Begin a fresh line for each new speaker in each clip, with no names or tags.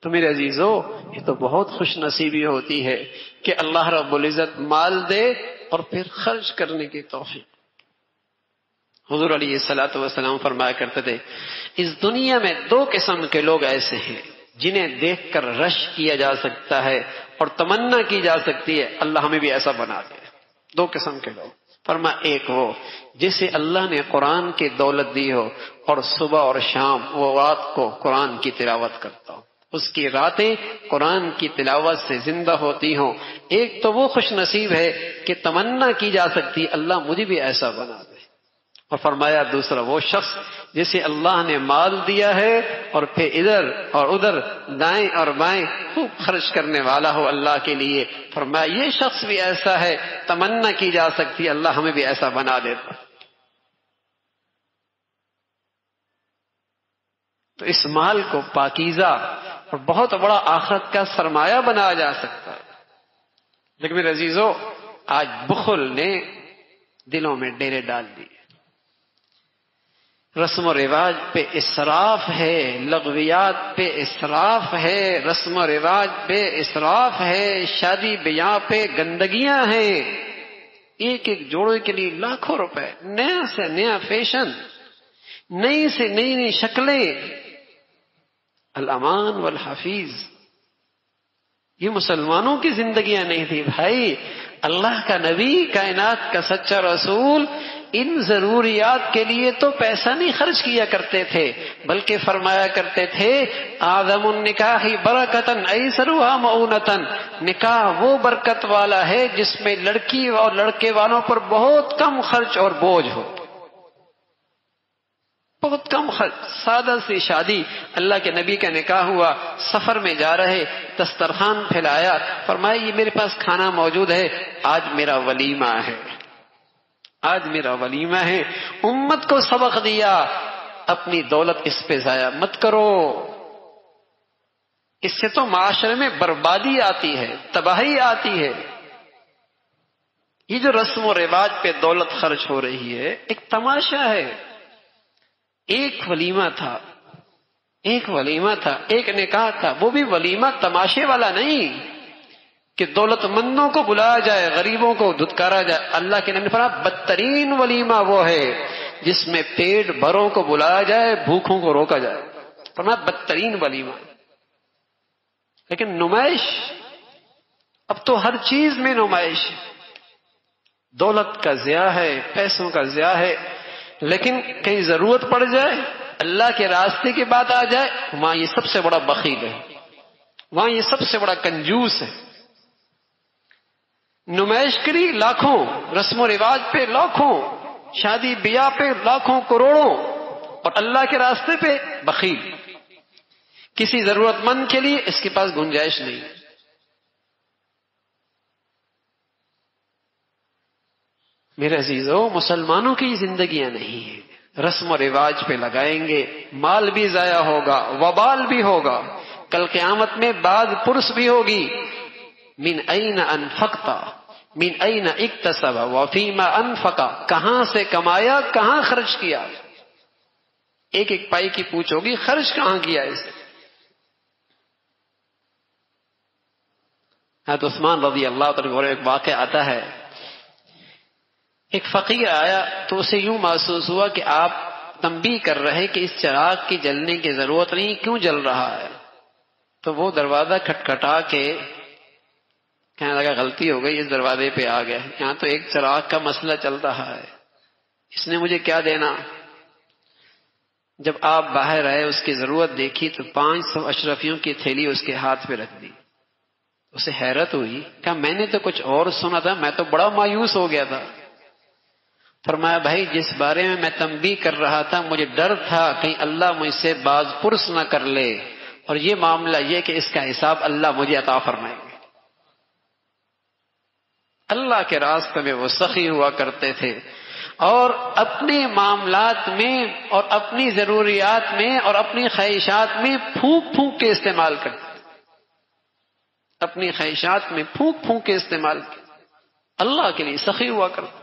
تو میرے عزیزو، یہ تو بہت خوش نصیبی ہوتی ہے کہ اللہ رب العزت مال دے اور پھر خرچ کرنے کی توفیق۔ حضور علیہ الصلوۃ والسلام فرمایا کرتے تھے، اس دنیا میں دو قسم کے لوگ ایسے ہیں جنہیں دیکھ کر رش کیا جا سکتا ہے اور تمنا کی جا سکتی ہے اللہ ہمیں بھی ایسا بنا دے۔ دو قسم کے لوگ، فرما ایک وہ جسے اللہ نے قرآن کی دولت دی ہو اور صبح اور شام وہ رات کو قرآن کی تلاوت کرتا ہو، اس کی راتیں قرآن کی تلاوت سے زندہ ہوتی ہوں۔ ایک تو وہ خوش نصیب ہے کہ تمنا کی جا سکتی اللہ مجھے بھی ایسا بنا دے۔ اور فرمایا دوسرا وہ شخص جسے اللہ نے مال دیا ہے اور پھر ادھر اور ادھر دائیں اور بائیں خوب خرچ کرنے والا ہو اللہ کے لیے، فرمایا یہ شخص بھی ایسا ہے، تمنا کی جا سکتی اللہ ہمیں بھی ایسا بنا دیتا۔ تو اس مال کو پاکیزہ اور بہت بڑا آخرت کا سرمایہ بنایا جا سکتا ہے۔ لیکن میرے عزیزو، آج بخل نے دلوں میں ڈیرے ڈال دیے، رسم و رواج پہ اسراف ہے، لغویات پہ اسراف ہے، رسم و رواج پہ اسراف ہے، شادی بیاہ پہ گندگیاں ہیں، ایک ایک جوڑے کے لیے لاکھوں روپے، نیا سے نیا فیشن، نئی سے نئی نئی شکلیں۔ الامان والحفیظ، یہ مسلمانوں کی زندگیاں نہیں تھی بھائی، اللہ کا نبی، کائنات کا سچا رسول ان ضروریات کے لیے تو پیسہ نہیں خرچ کیا کرتے تھے، بلکہ فرمایا کرتے تھے اعظم النکاح برکتن ایسرها مؤونتن، نکاح وہ برکت والا ہے جس میں لڑکی اور لڑکے والوں پر بہت کم خرچ اور بوجھ ہو، بہت کم خرچ، سادہ سی شادی۔ اللہ کے نبی کا نکاح ہوا، سفر میں جا رہے، دسترخوان پھیلایا، فرمایا یہ میرے پاس کھانا موجود ہے، آج میرا ولیمہ ہے، آج میرا ولیمہ ہے۔ امت کو سبق دیا، اپنی دولت اس پہ ضائع مت کرو، اس سے تو معاشرے میں بربادی آتی ہے، تباہی آتی ہے۔ یہ جو رسم و رواج پہ دولت خرچ ہو رہی ہے ایک تماشا ہے۔ ایک ولیمہ تھا، ایک نکاح تھا، وہ بھی ولیمہ تماشے والا نہیں کہ دولت مندوں کو بلایا جائے، غریبوں کو دھتکارا جائے۔ اللہ کے نبی نے فرمایا بدترین ولیمہ وہ ہے جس میں پیٹ بھروں کو بلایا جائے، بھوکھوں کو روکا جائے، فرمایا بدترین ولیمہ۔ لیکن نمائش، اب تو ہر چیز میں نمائش، دولت کا ضیاع ہے، پیسوں کا ضیاع ہے، لیکن کہیں ضرورت پڑ جائے، اللہ کے راستے کی بات آ جائے، وہاں یہ سب سے بڑا بخیل ہے، وہاں یہ سب سے بڑا کنجوس ہے۔ نمائش کری لاکھوں، رسم و رواج پہ لاکھوں، شادی بیاہ پہ لاکھوں کروڑوں، اور اللہ کے راستے پہ بخیل، کسی ضرورت مند کے لیے اس کے پاس گنجائش نہیں۔ میرے عزیزو، مسلمانوں کی زندگیاں نہیں ہیں، رسم و رواج پہ لگائیں گے، مال بھی ضائع ہوگا، وبال بھی ہوگا، کل قیامت میں بعد پرس بھی ہوگی۔ من این انفقتا من این اکتسب وفیما انفقا، کہاں سے کمایا، کہاں خرچ کیا، ایک ایک پائی کی پوچھ ہوگی، خرچ کہاں کیا اسے۔ حضرت عثمان رضی اللہ عنہ ایک واقعہ آتا ہے، ایک فقیر آیا تو اسے یوں محسوس ہوا کہ آپ تنبیہ کر رہے کہ اس چراغ کی جلنے کی ضرورت نہیں، کیوں جل رہا ہے؟ تو وہ دروازہ کھٹکھٹا کے کہنے لگا غلطی ہو گئی، اس دروازے پہ آ گئے، یہاں تو ایک چراغ کا مسئلہ چل رہا ہے، اس نے مجھے کیا دینا۔ جب آپ باہر آئے، اس کی ضرورت دیکھی تو 500 اشرفیوں کی تھیلی اس کے ہاتھ پہ رکھ دی۔ اسے حیرت ہوئی، کہا میں نے تو کچھ اور سنا تھا، میں تو بڑا مایوس ہو گیا تھا۔ فرمایا بھائی جس بارے میں میں تنبیہ کر رہا تھا، مجھے ڈر تھا کہیں اللہ مجھ سے باز پرس نہ کر لے، اور یہ معاملہ یہ کہ اس کا حساب اللہ مجھے عطا فرمائے گے۔ اللہ کے راستے میں وہ سخی ہوا کرتے تھے، اور اپنے معاملات میں اور اپنی ضروریات میں اور اپنی خواہشات میں پھونک پھونک کے استعمال کرتے، اپنی خواہشات میں پھونک پھونک کے استعمال کرتے، اللہ کے لیے سخی ہوا کرتے۔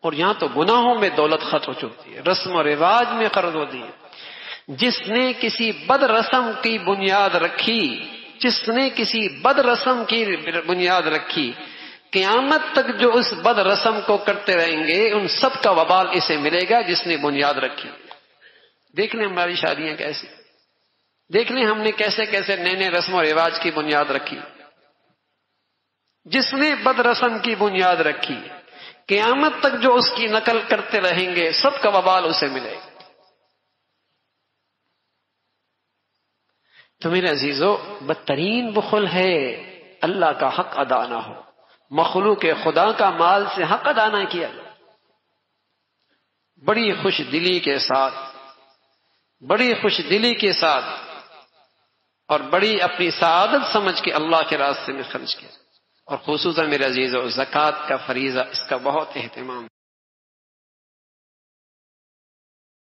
اور یہاں تو گناہوں میں دولت خرچ ہو چکی ہے، رسم و رواج میں خرچ ہوتی ہے۔ جس نے کسی بد رسم کی بنیاد رکھی، جس نے کسی بد رسم کی بنیاد رکھی، قیامت تک جو اس بد رسم کو کرتے رہیں گے ان سب کا وبال اسے ملے گا جس نے بنیاد رکھی۔ دیکھ لیں ہماری شادیاں کیسی، دیکھ لیں ہم نے کیسے کیسے نئے نئے رسم و رواج کی بنیاد رکھی۔ جس نے بد رسم کی بنیاد رکھی، قیامت تک جو اس کی نقل کرتے رہیں گے سب کا وبال اسے ملے گا۔ تو میرے عزیزو، بدترین بخل ہے اللہ کا حق ادا نہ ہو، مخلوق خدا کا مال سے حق ادا نہ کیا جائے۔ بڑی خوش دلی کے ساتھ، بڑی خوش دلی کے ساتھ اور بڑی اپنی سعادت سمجھ کے اللہ کے راستے میں خرچ کیا، اور خصوصاً میرے عزیزو زکوٰۃ کا فریضہ اس کا بہت اہتمام۔